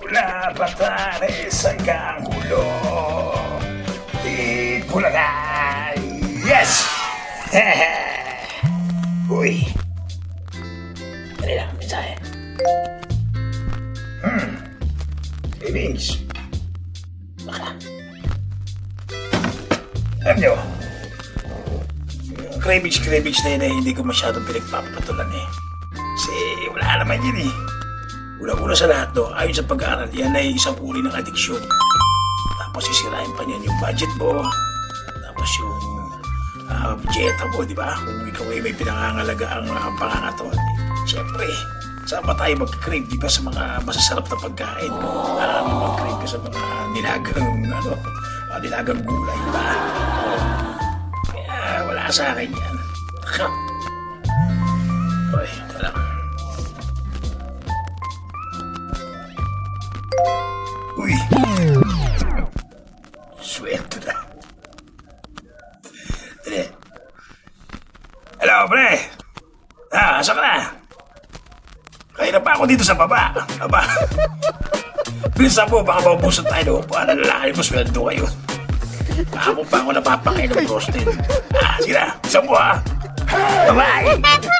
Mula Batanes hanggang Hulo. Di Bulacan. Yes! Uy. Dali lang, mensahe. Savings. Baka. Alam nyo, yung cribbage na yun ay hindi ko masyadong pinagpapatulan eh. Kasi wala naman yun eh. Una-una sa lahat do, ayon sa pag-aaral, yan ay isang uri ng adiksyon. Tapos sisirain pa niyan yung budget mo. Tapos yung dieta mo, di ba? Kung ikaw ay may pinangangalaga ang pangangatawan. Siyempre, saan ba tayo mag-crave, di ba, sa mga masasarap na pagkain? Para kami mag-crave sa mga nilagang gulay, di ba? Kaya wala sa akin yan. Uy, wala. Uy! Sweldo na. Dali. Hello, pre! Asa ka na? Kaya na pa ako dito sa baba. Aba. Bilisan mo, baka maubusan tayo. Para lalaki mo, sweldo kayo. Baka mo pa ako napapakain ng prostate. Sige na, bilisan mo ha. Bye-bye!